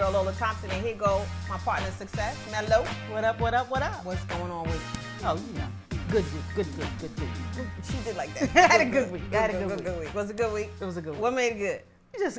girl Lola Thompson, and here go my partner in success, Mello. What up, what up, what up? What's going on with you? Oh, you know, good. She did like that. I had a good week. week. Was it a good week? It was a good week. What made it good?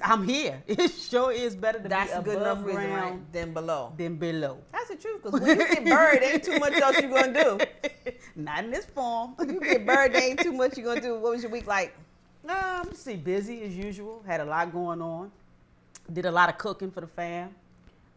I'm here. It sure is better to That's be a good enough above reason, ground right? Than below. than below. That's the truth, because when you get buried, ain't too much else you gonna do. Not in this form. You get buried, ain't too much you gonna do. What was your week like? See, busy as usual. Had a lot going on. Did a lot of cooking for the fam.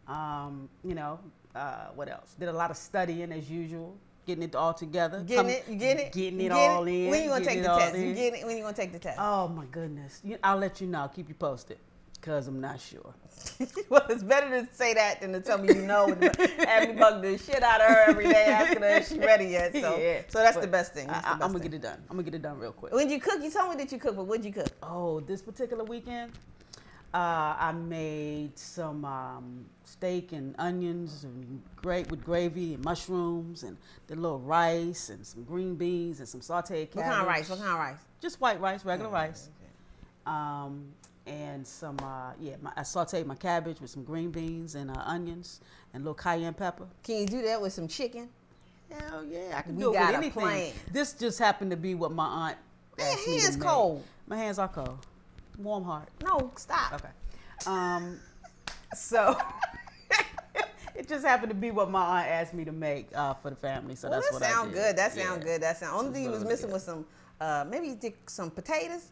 What else? Did a lot of studying as usual. Getting it all together. Getting it? Getting it all in. When you gonna take the test? You getting it? When you gonna take the test? Oh my goodness. I'll let you know. I'll keep you posted. Because I'm not sure. Well, it's better to say that than to tell me you know and have me bug the shit out of her every day asking her if she's ready yet. So, yeah, so that's the best thing. I'm going to get it done. I'm going to get it done real quick. When you cook, you told me that you cook, but what'd you cook? Oh, this particular weekend, I made some steak and onions and with gravy and mushrooms and the little rice and some green beans and some sauteed cabbage. What kind of rice? What kind of rice? Just white rice, regular rice. Okay. And some, I sauteed my cabbage with some green beans and onions and a little cayenne pepper. Can you do that with some chicken? Hell yeah, I can We do it got with a anything. plan. This just happened to be what my aunt asked me to hands make. cold. My hands are cold. Warm heart. No, stop. Okay. So it just happened to be what my aunt asked me to make for the family. So that's what I did. That sound good. That sound good. That sound. Only thing you was missing was some, maybe you did some potatoes.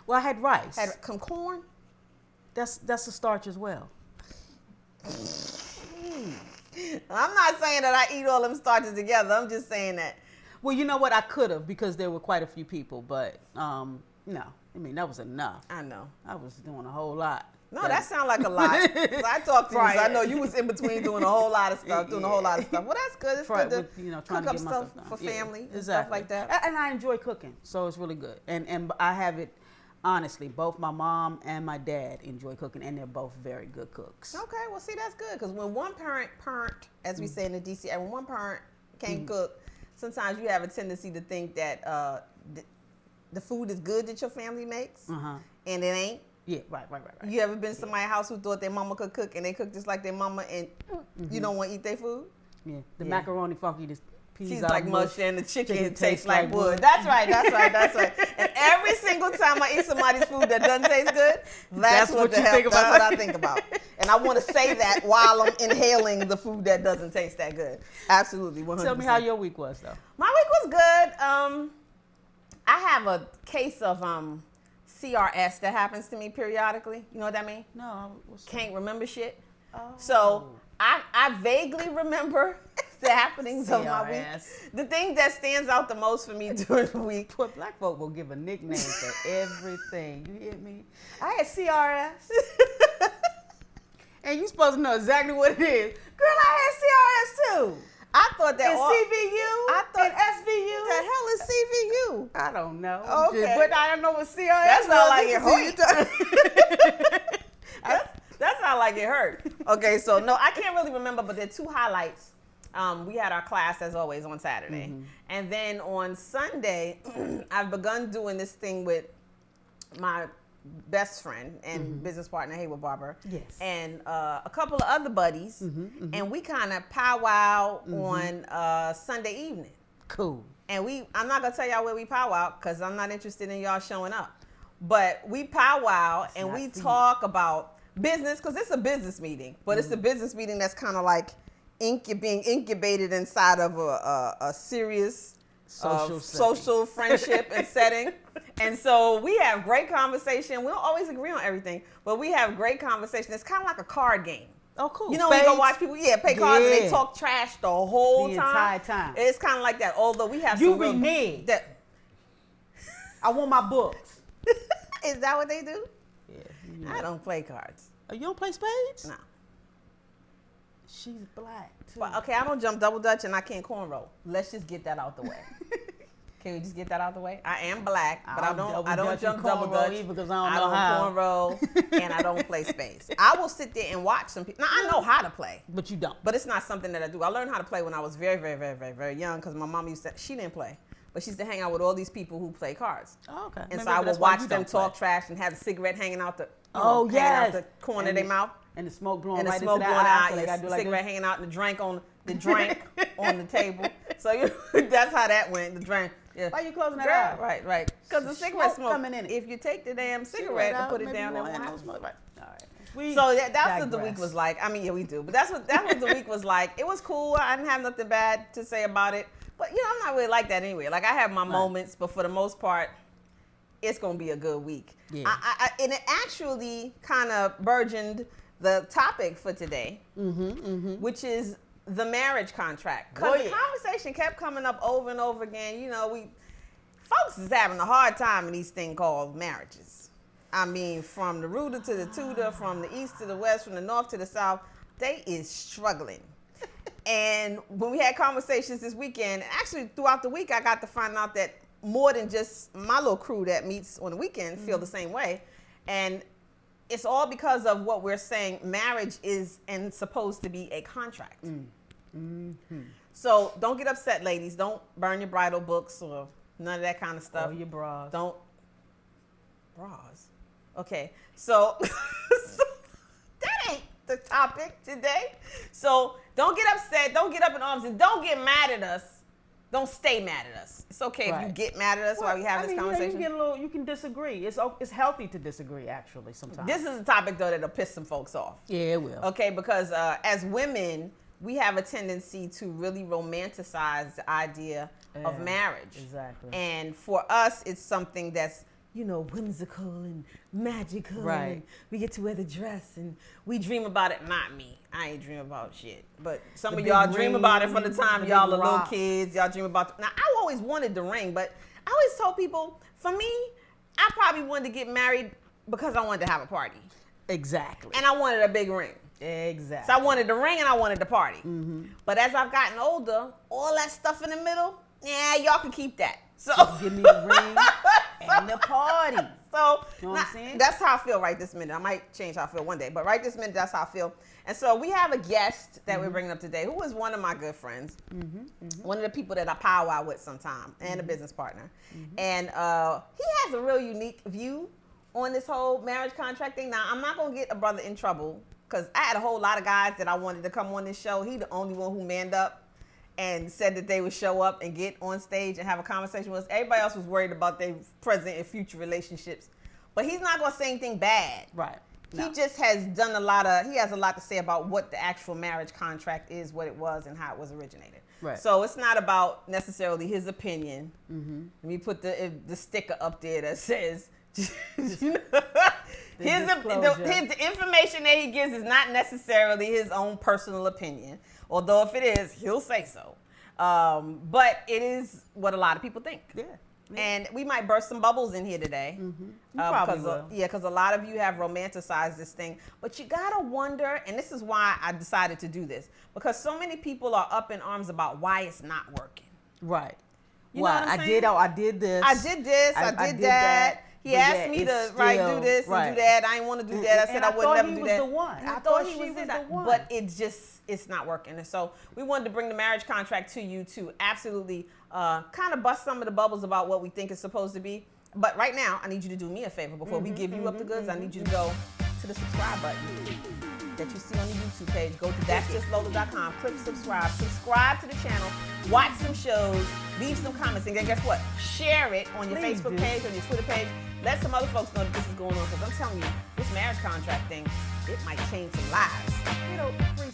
Well, I had rice. Had some corn. That's a starch as well. I'm not saying that I eat all them starches together. I'm just saying that. Well, you know what? I could have because there were quite a few people, but no. I mean, that was enough. I know. I was doing a whole lot. No, that sounds like a lot. So I talked to you, so I know you was in between doing a whole lot of stuff, doing a whole lot of stuff. Well, that's good. It's good to trying cook to up get my stuff done. for family and exactly. stuff like that. And I enjoy cooking, so it's really good. And I have it, honestly, both my mom and my dad enjoy cooking, and they're both very good cooks. Okay, well, see, that's good, because when one parent, as we say in the DC, when one parent can't cook, sometimes you have a tendency to think that the food is good that your family makes, and it ain't. Yeah, right. You ever been to somebody's house who thought their mama could cook, and they cook just like their mama, and you don't want to eat their food? Yeah, the macaroni funky, the peas She's out like mush, mush, and the chicken chicken tastes like wood. That's right. And every single time I eat somebody's food that doesn't taste good, that's what I think about. And I want to say that while I'm inhaling the food that doesn't taste that good. Absolutely, 100%. Tell me how your week was, though. My week was good. I have a case of CRS that happens to me periodically. You know what that means? No. Can't remember shit. Oh. So I vaguely remember the happenings of my week. The thing that stands out the most for me during the week. Poor black folk will give a nickname for everything. You hear me? I had CRS. And you supposed to know exactly what it is. Girl, I had CRS too. I thought that in CVU, in SVU. The hell is CVU? I don't know. Okay. But I don't know what CRS That's not like it hurt. That's not like it hurt. Okay, so no, I can't really remember, but there are two highlights. We had our class, as always, on Saturday. And then on Sunday, I've begun doing this thing with my best friend and business partner, Hayward Barber, and a couple of other buddies, and we kind of powwow on Sunday evening. Cool. And I'm not gonna tell y'all where we powwow because I'm not interested in y'all showing up. But we powwow and we talk about business, because it's a business meeting, but it's a business meeting that's kind of like being incubated inside of a serious social friendship and setting. And so we have great conversation. We don't always agree on everything, but we have great conversation. It's kind of like a card game. Oh, cool. You know, when you go watch people, play cards and they talk trash the whole time. Entire time. It's kind of like that. Although we have you renege. I want my books. Is that what they do? Yeah. I don't play cards. Oh, you don't play spades? No. She's black too. Well, okay, I don't jump double dutch and I can't cornrow. Let's just get that out the way. Can we just get that out the way? I am black, but I don't jump double dutch either because I don't know how. Cornrow and I don't play spades. I will sit there and watch some people. Now I know how to play, but you don't. But it's not something that I do. I learned how to play when I was very, very, very, very, very young because my mom she didn't play, but she used to hang out with all these people who play cards. Oh, okay. And so I would watch them talk trash and have a cigarette hanging out the out the corner of their mouth. And the smoke blowing and the right smoke into blowing the eye. out, So they your gotta do like cigarette this. hanging out, and the drink on the table. So that's how that went. The drink. Yeah. Why you closing that Girl, eye? right. Because the cigarette Smoke smoke. coming in it. If you take the damn cigarette and out, put it maybe down, you it won't won't have no happen. smoke. Right. All right. We So that's what the digress. week was like. I mean, yeah, we do. But that was the week was like. It was cool. I didn't have nothing bad to say about it. But I'm not really like that anyway. Like I have my moments, but for the most part, it's gonna be a good week. Yeah. And it actually kind of burgeoned the topic for today, which is the marriage contract. Because the conversation kept coming up over and over again. Folks is having a hard time in these things called marriages. I mean, from the rooter to the tutor, from the east to the west, from the north to the south, they is struggling. And when we had conversations this weekend, actually throughout the week, I got to find out that more than just my little crew that meets on the weekend feel the same way. And it's all because of what we're saying. Marriage is and supposed to be a contract. So don't get upset, ladies. Don't burn your bridal books or none of that kind of stuff. Or your bras. Don't. Bras. Okay. So that ain't the topic today. So don't get upset. Don't get up in arms and don't get mad at us. Don't stay mad at us. It's okay if you get mad at us while we have this conversation. You can disagree. It's healthy to disagree, actually, sometimes. This is a topic, though, that'll piss some folks off. Yeah, it will. Okay, because as women, we have a tendency to really romanticize the idea of marriage. Exactly. And for us, it's something that's, whimsical and magical. Right. And we get to wear the dress and we dream about it. Not me. I ain't dream about shit. But some of y'all dream about it from the time y'all are little kids. Y'all dream about Now, I always wanted the ring, but I always told people, for me, I probably wanted to get married because I wanted to have a party. Exactly. And I wanted a big ring. Exactly. So I wanted the ring and I wanted the party. But as I've gotten older, all that stuff in the middle, y'all can keep that. So give me the ring and the party. So you know what I'm saying? That's how I feel right this minute. I might change how I feel one day, but right this minute, that's how I feel. And so we have a guest that we're bringing up today who is one of my good friends, one of the people that I powwow with sometime, and a business partner. And he has a real unique view on this whole marriage contract thing. Now, I'm not going to get a brother in trouble because I had a whole lot of guys that I wanted to come on this show. He the only one who manned up and said that they would show up and get on stage and have a conversation with us. Everybody else was worried about their present and future relationships. But he's not going to say anything bad. Right. He just has he has a lot to say about what the actual marriage contract is, what it was, and how it was originated. Right. So it's not about necessarily his opinion. Let me put the sticker up there that says, the information that he gives is not necessarily his own personal opinion. Although if it is, he'll say so. But it is what a lot of people think. Yeah. And we might burst some bubbles in here today. Because a lot of you have romanticized this thing. But you gotta wonder, and this is why I decided to do this, because so many people are up in arms about why it's not working. Right. You know what I'm saying? I did this. I did this. I did that. He asked me to do this and do that. I didn't want to do that. I said I would never do that. I thought he was the one. But it's not working. And so we wanted to bring the marriage contract to you to absolutely kind of bust some of the bubbles about what we think it's supposed to be. But right now, I need you to do me a favor. Before we give you up the goods, I need you to go to the subscribe button that you see on the YouTube page. Go to that'sjustlola.com, click subscribe to the channel, watch some shows, leave some comments, and then guess what? Share it on your Facebook page, on your Twitter page. Let some other folks know that this is going on, because I'm telling you, this marriage contract thing, it might change some lives. Free